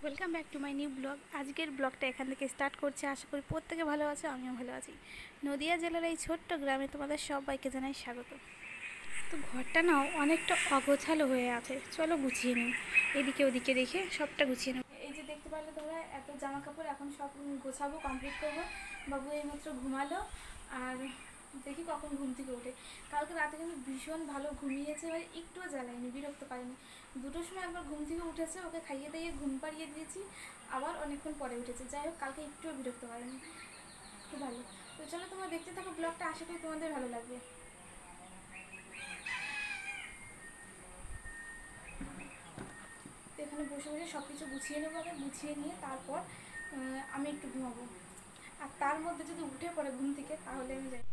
Welcome back to my new blog. আজকের ব্লগটা এখান থেকে স্টার্ট করছি। আশা করি প্রত্যেকে ভালো আছে, আমিও ভালো আছি। নদিয়া জেলার এই ছোট্ট গ্রামে তোমাদের সবাইকে জানাই স্বাগত। তো ঘরটা নাও অনেকটা অগোছালো হয়ে আছে, চলো গুছিয়ে নিই। এদিকে ওদিকে দেখে সবটা গুছিয়ে নেব। এই যে দেখতে পারলে তোমরা, এত জামা কাপড় এখন সব গোছাবো, কমপ্লিট করবো। বাবু এইমাত্র ঘুমালো, আর দেখি কখন ঘুম থেকে ওঠে। কালকে রাতে কিন্তু ভীষণ ভালো ঘুমিয়েছে, এবার একটুও জ্বালায়নি, বিরক্ত পাইনি। 2টোর সময় একবার ঘুম থেকে উঠেছে, ওকে খাইয়ে দিয়ে ঘুম পাড়িয়ে দিয়েছি, আবার অনেকক্ষণ পরে উঠেছে। যাই হোক, কালকে একটুও বিরক্ত পাইনি, খুব ভালো। তো চলো তোমরা দেখতে থাকো ব্লগটা, আশা করি তোমাদের ভালো লাগবে। তো এখানে বসে বসে সব কিছু গুছিয়ে নেবো, আগে গুছিয়ে নিয়ে তারপর আমি একটু ঘুমাবো। আর তার মধ্যে যদি উঠে পড়ে ঘুম থেকে, তাহলে আমি যাই।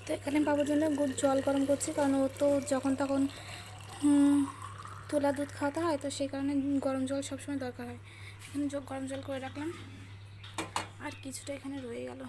তো এখানে বাবুর জন্য জল গরম করছি, কারণ ও তো যখন তখন তোলা দুধ খাওয়াতে হয়, তো সেই কারণে গরম জল সবসময় দরকার হয়। এখানে গরম জল করে রাখলাম, আর কিছুটা এখানে রয়ে গেল।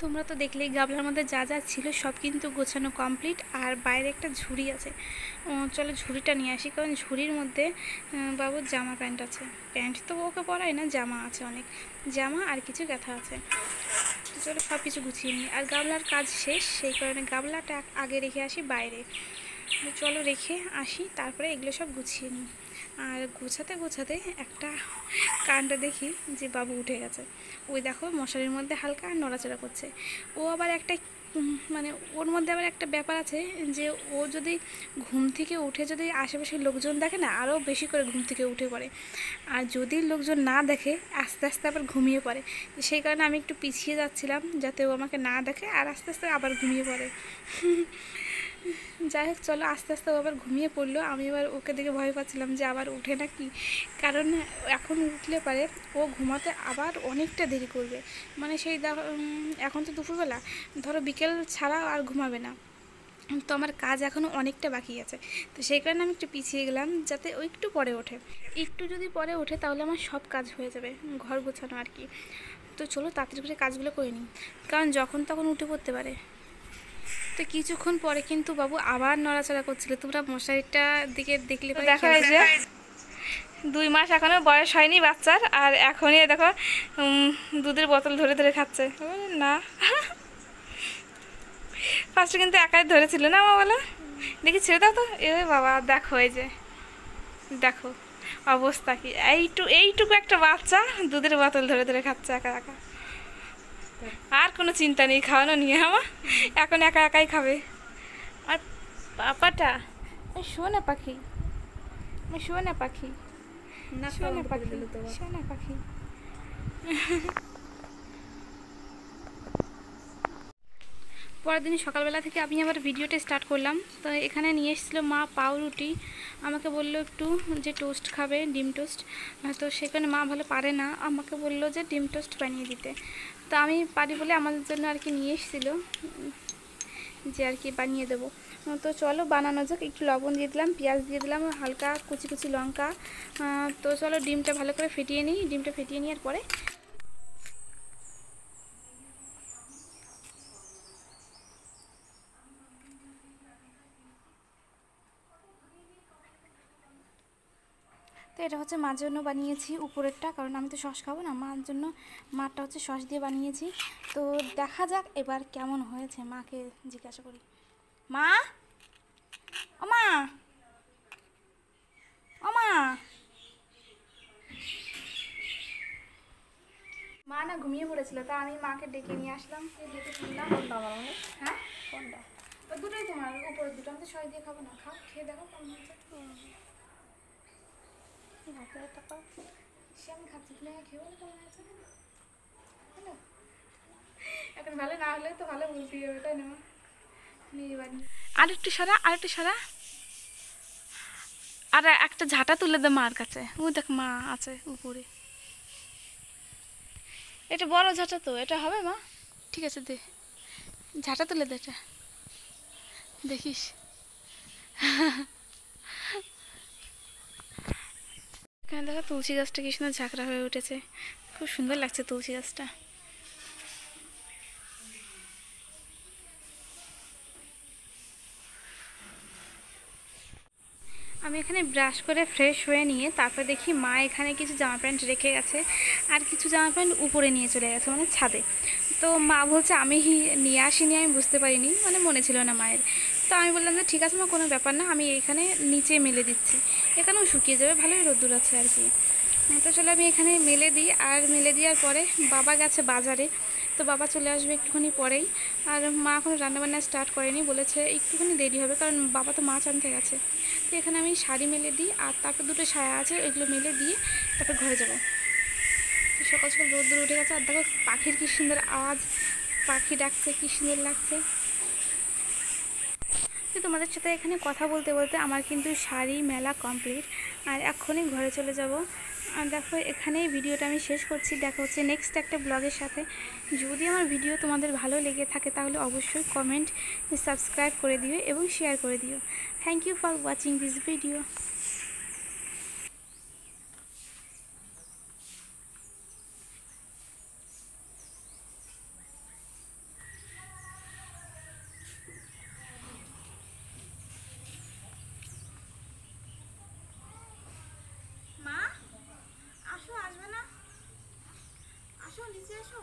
তোমরা তো দেখলেই গামলার মধ্যে যা যা ছিল সব কিন্তু গোছানো কমপ্লিট। আর বাইরে একটা ঝুড়ি আছে, চলো ঝুড়িটা নিয়ে আসি, কারণ ঝুড়ির মধ্যে বাবুর জামা প্যান্ট আছে। প্যান্ট তো ওকে পরাই না, জামা আছে অনেক, জামা আর কিছু গাঁথা আছে। তো চলো সব কিছু গুছিয়ে নিই। আর গামলার কাজ শেষ, সেই কারণে গামলাটা আগে রেখে আসি বাইরে। চলো রেখে আসি, তারপরে এগুলো সব গুছিয়ে নিই। আর গোছাতে গোছাতে একটা কাণ্ড দেখি যে বাবু উঠে গেছে। ওই দেখো মশারির মধ্যে হালকা নড়াচড়া করছে। ও আবার একটা মানে ওর মধ্যে আবার একটা ব্যাপার আছে যে ও যদি ঘুম থেকে উঠে যদি আশেপাশের লোকজন দেখে না, আরও বেশি করে ঘুম থেকে উঠে পড়ে। আর যদি লোকজন না দেখে, আস্তে আস্তে আবার ঘুমিয়ে পড়ে। সেই কারণে আমি একটু পিছিয়ে যাচ্ছিলাম, যাতে ও আমাকে না দেখে, আর আস্তে আস্তে আবার ঘুমিয়ে পড়ে। যাই হোক, চলো আস্তে আস্তে ও আবার ঘুমিয়ে পড়লো। আমি এবার ওকে দেখে ভয় পাচ্ছিলাম যে আবার উঠে না কি, কারণ এখন উঠলে পারে ও ঘুমাতে আবার অনেকটা দেরি করবে। মানে সেই এখন তো দুপুরবেলা, ধরো বিকেল ছাড়া আর ঘুমাবে না। তো আমার কাজ এখনও অনেকটা বাকি আছে, তো সেই কারণে আমি একটু পিছিয়ে গেলাম, যাতে ও একটু পরে ওঠে। একটু যদি পরে ওঠে তাহলে আমার সব কাজ হয়ে যাবে, ঘর গোছানো আর কি। তো চলো তাড়াতাড়ি করে কাজগুলো করে নিই, কারণ যখন তখন উঠে পড়তে পারে। তো কিছুক্ষণ পরে কিন্তু বাবু আবার নড়াচড়া করছিল। তোমরা মশারিটার দিকে দেখলে দেখো, এই যে 2 মাস এখনো বয়স হয়নি বাচ্চার, আর এখনই দেখো দুধের বোতল ধরে ধরে খাচ্ছে। না, ফার্স্টে কিন্তু একাই ধরেছিল না মা, বলো দেখি ছেড়ে দাও তো। এ বাবা, দেখো এই যে, দেখো অবস্থা কি। এইটুকু একটা বাচ্চা দুধের বোতল ধরে ধরে খাচ্ছে একা একা। আর কোনো চিন্তা নেই খাওয়ানো নিয়ে, আমার এখন একা একাই খাবে। আর পাপাটা শোনা পাখি, শোনা পাখি, শোনা পাখি, শোনা পাখি। পরের দিন সকালবেলা থেকে আমি আবার ভিডিওটা স্টার্ট করলাম। তো এখানে নিয়ে এসেছিলো মা পাউরুটি, আমাকে বললো একটু যে টোস্ট খাবে, ডিম টোস্ট। তো সেখানে মা ভালো পারে না, আমাকে বললো যে ডিম টোস্ট বানিয়ে দিতে। তো আমি পারি বলে আমাদের জন্য আর কি নিয়ে এসেছিলো, যে আর কি বানিয়ে দেবো। তো চলো বানানো যাক। একটু লবণ দিয়ে দিলাম, পেঁয়াজ দিয়ে দিলাম, হালকা কুচি কুচি লঙ্কা। তো চলো ডিমটা ভালো করে ফেটিয়ে নিই। ডিমটা ফেটিয়ে নেওয়ার পরে তো এটা হচ্ছে মার জন্য বানিয়েছি উপরেরটা, কারণ আমি তো সস খাবো না, মার জন্য মারটা হচ্ছে সস দিয়ে বানিয়েছি। তো দেখা যাক এবার কেমন হয়েছে, মাকে জিজ্ঞাসা করি। মা, ও মা, ও মা। মা না ঘুমিয়ে পড়েছিল, তা আমি মাকে ডেকে নিয়ে আসলাম। ডেকে শুনলাম। হ্যাঁ, কোনটা? দুটোই তোমার, উপরের দুটো। আমি তো সস দিয়ে খাবো না, খাও, খেয়ে দেখো কেমন হয়েছে। সে আমি খাচ্ছি, তুমি খেয়েও কেমন হয়েছে। হ্যালো, এখন ভালো না হলে তো ভালো বলতেই হবে, তাই না? আরেকটু সারা, আরেকটু সারা, আর একটা ঝাঁটা তুলে দে মার কাছে। ও দেখ মা আছে উপরে। এটা বড় ঝাঁটা তো, এটা হবে মা? ঠিক আছে দে, ঝাঁটা তুলে দে এটা, দেখিস। এখানে দেখো তুলসী গাছটা কি সুন্দর ঝাঁকড়া হয়ে উঠেছে, খুব সুন্দর লাগছে তুলসী গাছটা। আমি এখানে ব্রাশ করে ফ্রেশ হয়ে নিয়ে তারপর দেখি মা এখানে কিছু জামা প্যান্ট রেখে গেছে, আর কিছু জামা প্যান্ট উপরে নিয়ে চলে গেছে, মানে ছাদে। তো মা বলছে আমি নিয়ে আসিনি, আমি বুঝতে পারিনি, মানে মনে ছিল না মায়ের। তো আমি বললাম যে ঠিক আছে মা, কোনো ব্যাপার না, আমি এইখানে নিচে মেলে দিচ্ছি, এখানেও শুকিয়ে যাবে, ভালোই রোদ্দুর আছে আর কি। তো চলো আমি এখানে মেলে দিই, আর মেলে দেওয়ার পরে বাবা গেছে বাজারে, তো বাবা চলে আসবে একটুখানি পরেই। আর মা এখন রান্নাবান্না স্টার্ট করেনি, বলেছে একটুখানি দেরি হবে, কারণ বাবা তো মাছ আনতে গেছে। তো এখানে আমি শাড়ি মেলে দিই, আর তারপর দুটো সায়া আছে এগুলো মেলে দিয়ে তারপর ঘরে যাবো। সকাল সকাল রোদ্দুর উঠে গেছে, আর দেখো পাখির কী সুন্দর আওয়াজ, পাখি ডাকছে, কী সুন্দর লাগছে। তো তোমাদের সাথে এখানে কথা বলতে বলতে আমার কিন্তু শাড়ি মেলা কমপ্লিট, আর এখনই ঘরে চলে যাব। আর দেখো এখানেই ভিডিওটা আমি শেষ করছি, দেখা হচ্ছে নেক্সট একটা ব্লগের সাথে। যদি আমার ভিডিও তোমাদের ভালো লেগে থাকে তাহলে অবশ্যই কমেন্ট, সাবস্ক্রাইব করে দিও এবং শেয়ার করে দিও। Thank you for watching this video. মা আসো, আসবে না? আসো নিচে আসো।